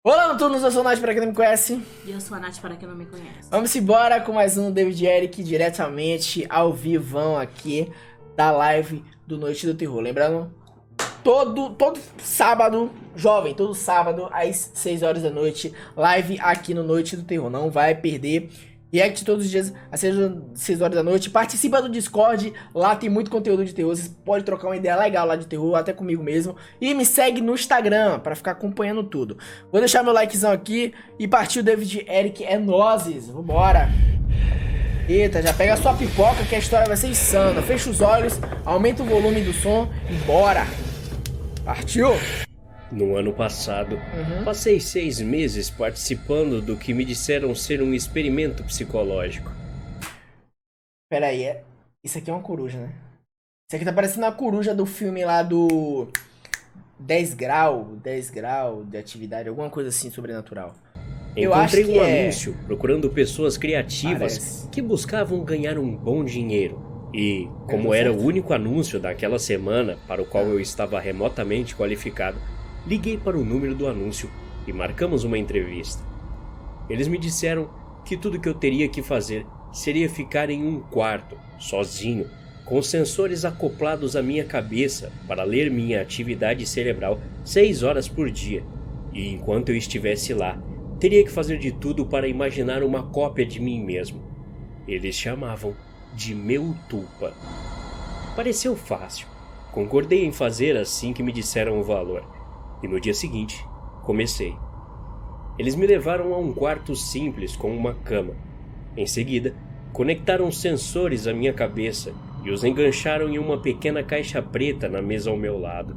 Olá, noturnos, eu sou o Nath, para quem não me conhece. E eu sou a Nath, para quem não me conhece. Vamos embora com mais um David Eric, diretamente ao vivão aqui da live do Noite do Terror. Lembrando, todo sábado, jovem, todo sábado às 6 horas da noite, live aqui no Noite do Terror. Não vai perder. React todos os dias às 6 horas da noite. Participa do Discord, lá tem muito conteúdo de terror. Vocês podem trocar uma ideia legal lá de terror, até comigo mesmo. E me segue no Instagram pra ficar acompanhando tudo. Vou deixar meu likezão aqui e partiu David Eric, é nozes. Vambora. Eita, já pega a sua pipoca que a história vai ser insana. Fecha os olhos, aumenta o volume do som e bora. Partiu. No ano passado, passei 6 meses participando do que me disseram ser um experimento psicológico. Pera aí, isso aqui é uma coruja, né? Isso aqui tá parecendo a coruja do filme lá do 10 grau de atividade, alguma coisa assim sobrenatural. Eu acho Encontrei que um é... anúncio procurando pessoas criativas Parece. que buscavam ganhar um bom dinheiro. E, como era o único anúncio daquela semana para o qual eu estava remotamente qualificado, liguei para o número do anúncio e marcamos uma entrevista. Eles me disseram que tudo que eu teria que fazer seria ficar em um quarto, sozinho, com sensores acoplados à minha cabeça para ler minha atividade cerebral 6 horas por dia. E enquanto eu estivesse lá, teria que fazer de tudo para imaginar uma cópia de mim mesmo. Eles chamavam de meu tupa. Pareceu fácil. Concordei em fazer assim que me disseram o valor. E no dia seguinte, comecei. Eles me levaram a um quarto simples com uma cama. Em seguida, conectaram sensores à minha cabeça e os engancharam em uma pequena caixa preta na mesa ao meu lado.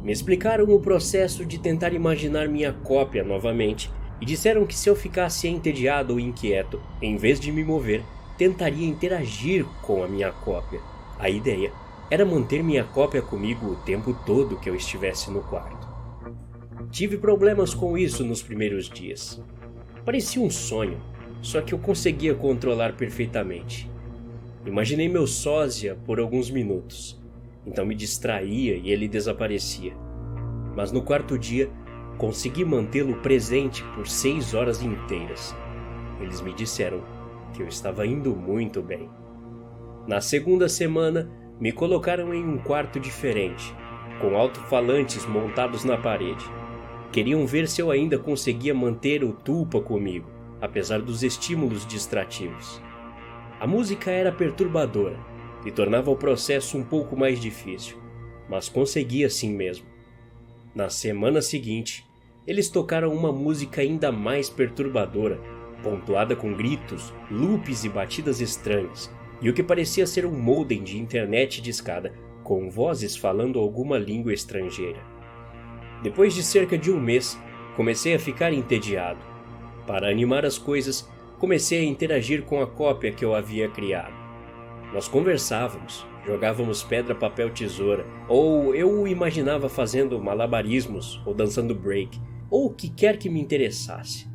Me explicaram o processo de tentar imaginar minha cópia novamente e disseram que se eu ficasse entediado ou inquieto, em vez de me mover, tentaria interagir com a minha cópia. A ideia era manter minha cópia comigo o tempo todo que eu estivesse no quarto. Tive problemas com isso nos primeiros dias. Parecia um sonho, só que eu conseguia controlar perfeitamente. Imaginei meu sósia por alguns minutos, então me distraía e ele desaparecia. Mas no quarto dia, consegui mantê-lo presente por 6 horas inteiras. Eles me disseram que eu estava indo muito bem. Na segunda semana, me colocaram em um quarto diferente, com alto-falantes montados na parede. Queriam ver se eu ainda conseguia manter o tupa comigo, apesar dos estímulos distrativos. A música era perturbadora e tornava o processo um pouco mais difícil, mas conseguia assim mesmo. Na semana seguinte, eles tocaram uma música ainda mais perturbadora, pontuada com gritos, loops e batidas estranhas, e o que parecia ser um modem de internet discada, com vozes falando alguma língua estrangeira. Depois de cerca de um mês, comecei a ficar entediado. Para animar as coisas, comecei a interagir com a cópia que eu havia criado. Nós conversávamos, jogávamos pedra, papel, tesoura, ou eu o imaginava fazendo malabarismos ou dançando break, ou o que quer que me interessasse.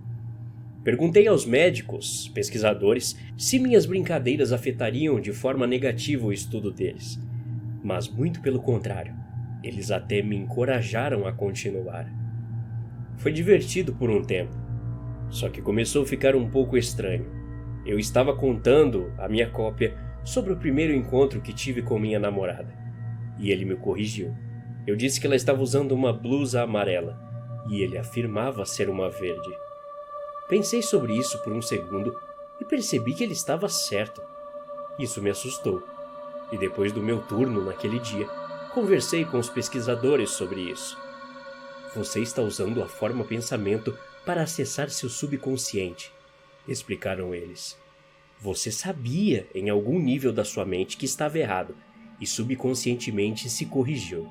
Perguntei aos médicos, pesquisadores, se minhas brincadeiras afetariam de forma negativa o estudo deles. Mas muito pelo contrário. Eles até me encorajaram a continuar. Foi divertido por um tempo, só que começou a ficar um pouco estranho. Eu estava contando à minha cópia sobre o primeiro encontro que tive com minha namorada, e ele me corrigiu. Eu disse que ela estava usando uma blusa amarela, e ele afirmava ser uma verde. Pensei sobre isso por um segundo e percebi que ele estava certo. Isso me assustou, e depois do meu turno naquele dia, conversei com os pesquisadores sobre isso. Você está usando a forma pensamento para acessar seu subconsciente, explicaram eles. Você sabia em algum nível da sua mente que estava errado e subconscientemente se corrigiu.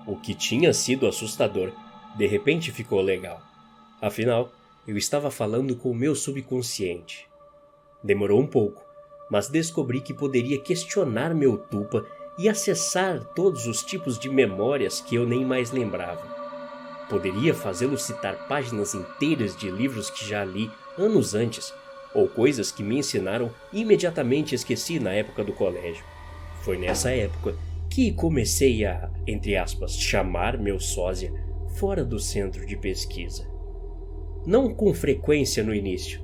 O que tinha sido assustador, de repente ficou legal. Afinal, eu estava falando com o meu subconsciente. Demorou um pouco, mas descobri que poderia questionar meu tupa e acessar todos os tipos de memórias que eu nem mais lembrava. Poderia fazê-lo citar páginas inteiras de livros que já li anos antes, ou coisas que me ensinaram e imediatamente esqueci na época do colégio. Foi nessa época que comecei a, entre aspas, chamar meu sósia fora do centro de pesquisa. Não com frequência no início,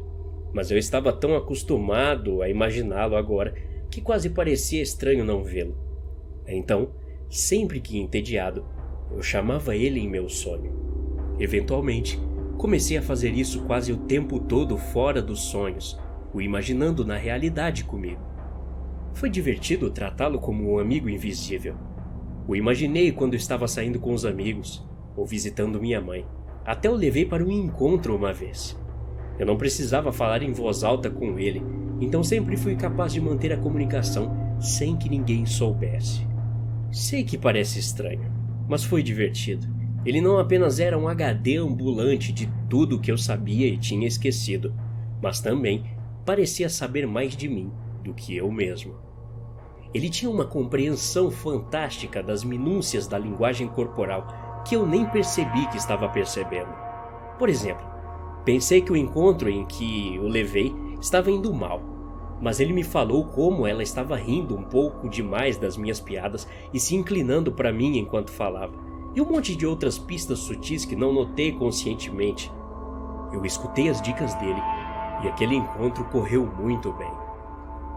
mas eu estava tão acostumado a imaginá-lo agora que quase parecia estranho não vê-lo. Então, sempre que entediado, eu chamava ele em meu sonho. Eventualmente, comecei a fazer isso quase o tempo todo fora dos sonhos, o imaginando na realidade comigo. Foi divertido tratá-lo como um amigo invisível. O imaginei quando estava saindo com os amigos ou visitando minha mãe. Até o levei para um encontro uma vez. Eu não precisava falar em voz alta com ele, então sempre fui capaz de manter a comunicação sem que ninguém soubesse. Sei que parece estranho, mas foi divertido. Ele não apenas era um HD ambulante de tudo que eu sabia e tinha esquecido, mas também parecia saber mais de mim do que eu mesmo. Ele tinha uma compreensão fantástica das minúcias da linguagem corporal que eu nem percebi que estava percebendo. Por exemplo, pensei que o encontro em que o levei estava indo mal, mas ele me falou como ela estava rindo um pouco demais das minhas piadas e se inclinando para mim enquanto falava, e um monte de outras pistas sutis que não notei conscientemente. Eu escutei as dicas dele e aquele encontro correu muito bem.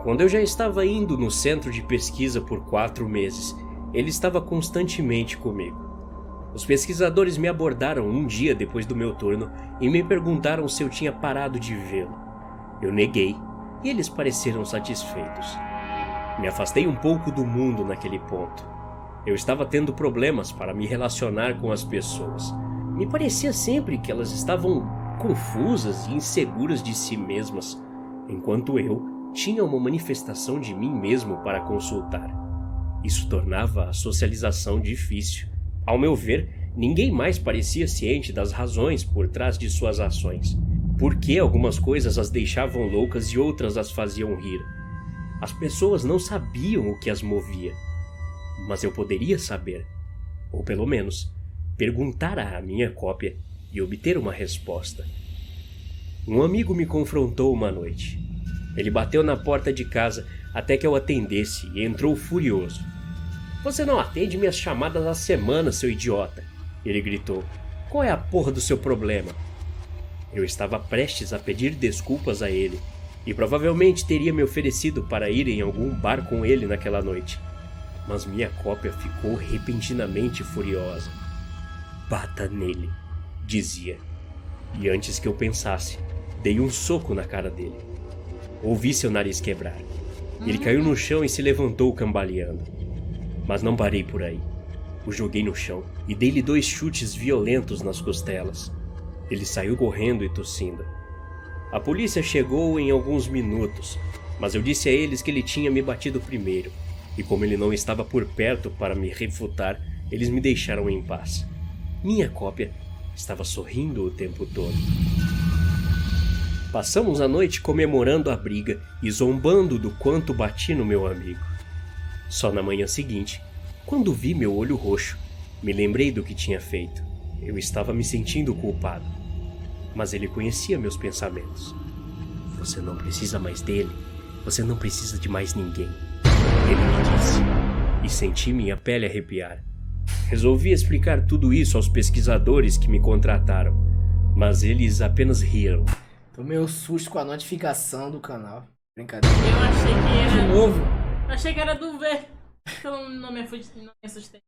Quando eu já estava indo no centro de pesquisa por 4 meses, ele estava constantemente comigo. Os pesquisadores me abordaram um dia depois do meu turno e me perguntaram se eu tinha parado de vê-lo. Eu neguei e eles pareceram satisfeitos. Me afastei um pouco do mundo naquele ponto. Eu estava tendo problemas para me relacionar com as pessoas. Me parecia sempre que elas estavam confusas e inseguras de si mesmas, enquanto eu tinha uma manifestação de mim mesmo para consultar. Isso tornava a socialização difícil. Ao meu ver, ninguém mais parecia ciente das razões por trás de suas ações. Por que algumas coisas as deixavam loucas e outras as faziam rir? As pessoas não sabiam o que as movia. Mas eu poderia saber, ou pelo menos, perguntar à minha cópia e obter uma resposta. Um amigo me confrontou uma noite. Ele bateu na porta de casa até que eu atendesse e entrou furioso. "Você não atende minhas chamadas há semanas, seu idiota!" Ele gritou. "Qual é a porra do seu problema?" Eu estava prestes a pedir desculpas a ele e provavelmente teria me oferecido para ir em algum bar com ele naquela noite. Mas minha cópia ficou repentinamente furiosa. "Bata nele", dizia. E antes que eu pensasse, dei um soco na cara dele. Ouvi seu nariz quebrar. Ele caiu no chão e se levantou cambaleando. Mas não parei por aí. O joguei no chão e dei-lhe 2 chutes violentos nas costelas. Ele saiu correndo e tossindo. A polícia chegou em alguns minutos, mas eu disse a eles que ele tinha me batido primeiro, e como ele não estava por perto para me refutar, eles me deixaram em paz. Minha cópia estava sorrindo o tempo todo. Passamos a noite comemorando a briga e zombando do quanto bati no meu amigo. Só na manhã seguinte, quando vi meu olho roxo, me lembrei do que tinha feito. Eu estava me sentindo culpado. Mas ele conhecia meus pensamentos. "Você não precisa mais dele. Você não precisa de mais ninguém", ele me disse. E senti minha pele arrepiar. Resolvi explicar tudo isso aos pesquisadores que me contrataram, mas eles apenas riram. Tomei um susto com a notificação do canal. Brincadeira. Eu achei que De era. novo. Eu achei que era do V. Eu não me assustei.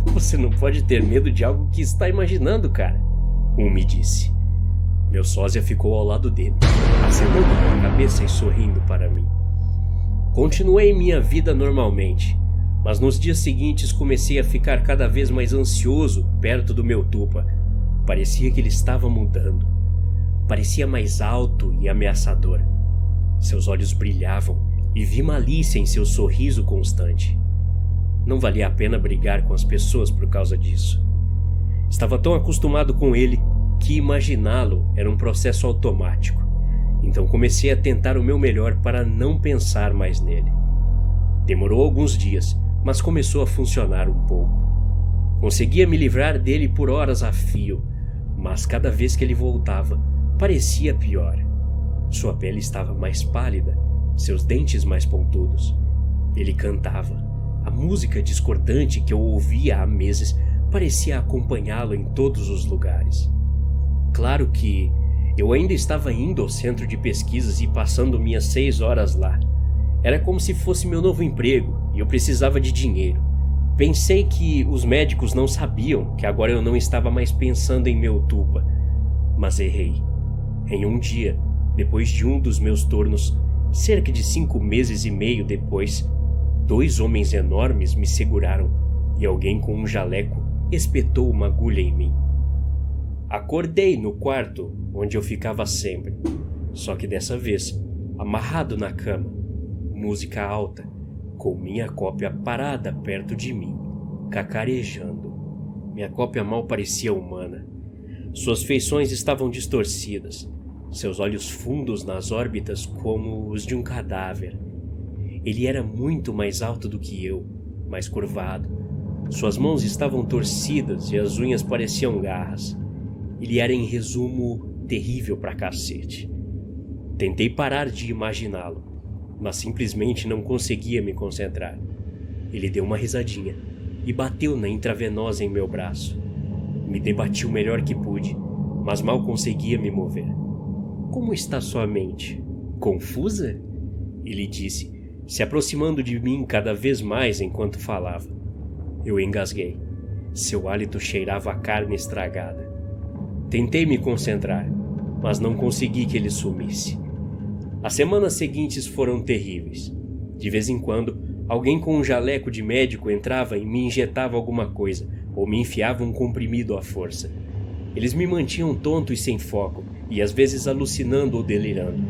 "Você não pode ter medo de algo que está imaginando, cara", um me disse. Meu sósia ficou ao lado dele, acenando com a cabeça e sorrindo para mim. Continuei minha vida normalmente, mas nos dias seguintes comecei a ficar cada vez mais ansioso perto do meu tupa. Parecia que ele estava mudando. Parecia mais alto e ameaçador. Seus olhos brilhavam e vi malícia em seu sorriso constante. Não valia a pena brigar com as pessoas por causa disso. Estava tão acostumado com ele que imaginá-lo era um processo automático. Então comecei a tentar o meu melhor para não pensar mais nele. Demorou alguns dias, mas começou a funcionar um pouco. Conseguia me livrar dele por horas a fio, mas cada vez que ele voltava, parecia pior. Sua pele estava mais pálida, seus dentes mais pontudos. Ele cantava. A música discordante que eu ouvia há meses parecia acompanhá-lo em todos os lugares. Claro claro que eu ainda estava indo ao centro de pesquisas e passando minhas 6 horas lá. Era como se fosse meu novo emprego e eu precisava de dinheiro. Pensei que os médicos não sabiam que agora eu não estava mais pensando em meu tupa, mas errei. Em um dia, depois de um dos meus turnos, cerca de 5 meses e meio depois, 2 homens enormes me seguraram e alguém com um jaleco espetou uma agulha em mim. Acordei no quarto onde eu ficava sempre, só que dessa vez, amarrado na cama, música alta, com minha cópia parada perto de mim, cacarejando. Minha cópia mal parecia humana. Suas feições estavam distorcidas, seus olhos fundos nas órbitas como os de um cadáver. Ele era muito mais alto do que eu, mais curvado. Suas mãos estavam torcidas e as unhas pareciam garras. Ele era, em resumo, terrível pra cacete. Tentei parar de imaginá-lo, mas simplesmente não conseguia me concentrar. Ele deu uma risadinha e bateu na intravenosa em meu braço. Me debati o melhor que pude, mas mal conseguia me mover. Como está sua mente? Confusa? Ele disse, se aproximando de mim cada vez mais enquanto falava. Eu engasguei. Seu hálito cheirava a carne estragada. Tentei me concentrar, mas não consegui que ele sumisse. As semanas seguintes foram terríveis. De vez em quando, alguém com um jaleco de médico entrava e me injetava alguma coisa, ou me enfiava um comprimido à força. Eles me mantinham tonto e sem foco, e às vezes alucinando ou delirando.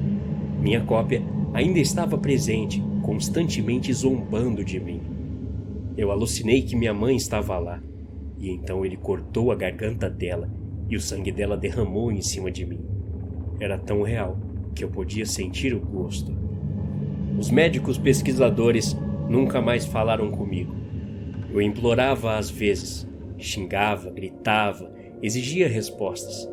Minha cópia ainda estava presente, constantemente zombando de mim. Eu alucinei que minha mãe estava lá, e então ele cortou a garganta dela, e o sangue dela derramou em cima de mim. Era tão real que eu podia sentir o gosto. Os médicos pesquisadores nunca mais falaram comigo. Eu implorava às vezes, xingava, gritava, exigia respostas.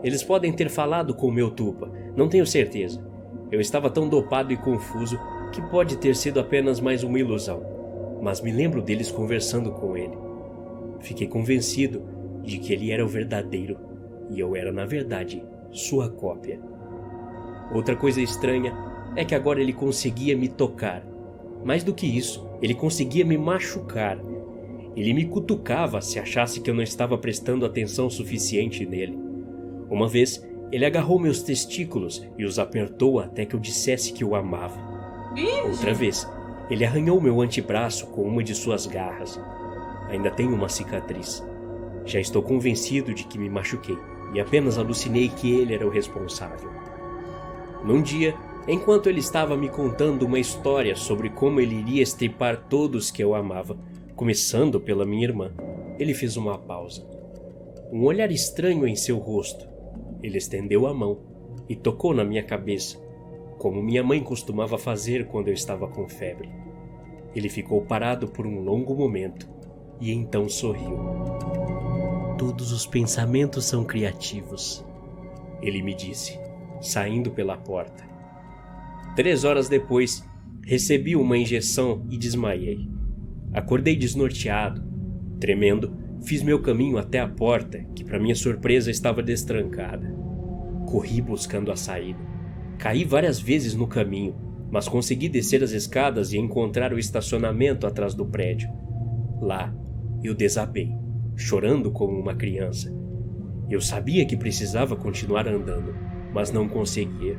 Eles podem ter falado com o meu tupa, não tenho certeza. Eu estava tão dopado e confuso que pode ter sido apenas mais uma ilusão, mas me lembro deles conversando com ele. Fiquei convencido de que ele era o verdadeiro e eu era, na verdade, sua cópia. Outra coisa estranha é que agora ele conseguia me tocar. Mais do que isso, ele conseguia me machucar. Ele me cutucava se achasse que eu não estava prestando atenção suficiente nele. Uma vez, ele agarrou meus testículos e os apertou até que eu dissesse que o amava. Outra vez, ele arranhou meu antebraço com uma de suas garras. Ainda tenho uma cicatriz. Já estou convencido de que me machuquei e apenas alucinei que ele era o responsável. Num dia, enquanto ele estava me contando uma história sobre como ele iria estripar todos que eu amava, começando pela minha irmã, ele fez uma pausa. Um olhar estranho em seu rosto. Ele estendeu a mão e tocou na minha cabeça, como minha mãe costumava fazer quando eu estava com febre. Ele ficou parado por um longo momento e então sorriu. Todos os pensamentos são criativos, ele me disse, saindo pela porta. 3 horas depois, recebi uma injeção e desmaiei. Acordei desnorteado. Tremendo, fiz meu caminho até a porta, que para minha surpresa estava destrancada. Corri buscando a saída. Caí várias vezes no caminho, mas consegui descer as escadas e encontrar o estacionamento atrás do prédio. Lá, eu desabei, chorando como uma criança. Eu sabia que precisava continuar andando, mas não conseguia.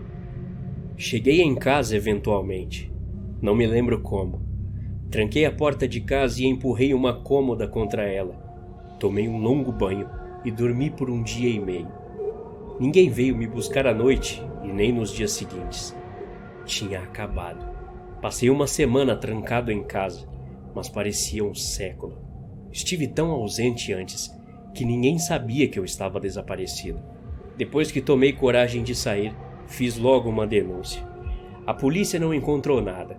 Cheguei em casa eventualmente. Não me lembro como. Tranquei a porta de casa e empurrei uma cômoda contra ela. Tomei um longo banho e dormi por 1 dia e meio. Ninguém veio me buscar à noite e nem nos dias seguintes. Tinha acabado. Passei uma semana trancado em casa, mas parecia um século. Estive tão ausente antes que ninguém sabia que eu estava desaparecido. Depois que tomei coragem de sair, fiz logo uma denúncia. A polícia não encontrou nada.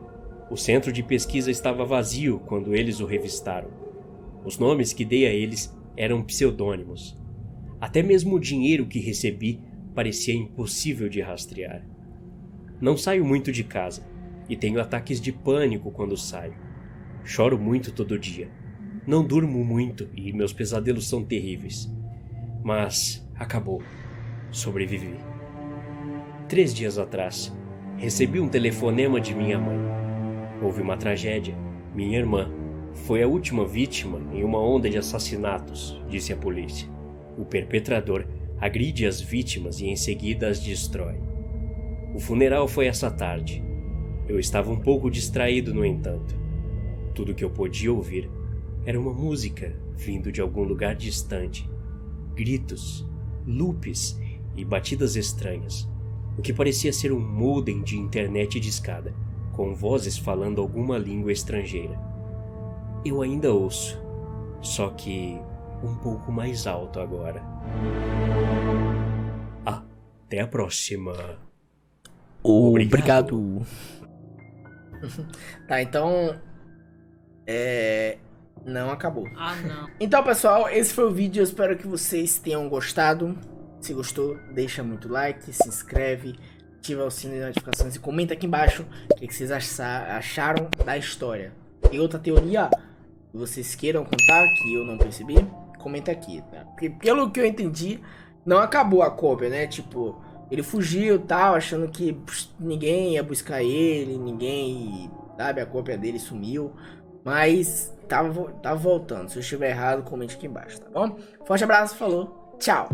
O centro de pesquisa estava vazio quando eles o revistaram. Os nomes que dei a eles eram pseudônimos. Até mesmo o dinheiro que recebi parecia impossível de rastrear. Não saio muito de casa e tenho ataques de pânico quando saio. Choro muito todo dia. Não durmo muito e meus pesadelos são terríveis. Mas acabou. sobrevivi. 3 dias atrás, recebi um telefonema de minha mãe. Houve uma tragédia. Minha irmã foi a última vítima em uma onda de assassinatos, disse a polícia. O perpetrador agride as vítimas e em seguida as destrói. O funeral foi essa tarde. Eu estava um pouco distraído, no entanto. Tudo que eu podia ouvir era uma música vindo de algum lugar distante. Gritos, loops e batidas estranhas. O que parecia ser um modem de internet discada, com vozes falando alguma língua estrangeira. Eu ainda ouço, só que um pouco mais alto agora. Até a próxima. Obrigado. Tá, então... Não acabou. Ah, não. Então, pessoal, esse foi o vídeo. Eu espero que vocês tenham gostado. Se gostou, deixa muito like, se inscreve, ativa o sino de notificações e comenta aqui embaixo o que vocês acharam da história. Tem outra teoria que vocês queiram contar que eu não percebi? Comenta aqui, tá? Porque pelo que eu entendi, não acabou a cópia, né? Tipo, ele fugiu e tal, achando que ninguém ia buscar ele, ninguém, sabe, a cópia dele sumiu. Mas tava voltando. Se eu estiver errado, comente aqui embaixo, tá bom? Forte abraço, falou, tchau!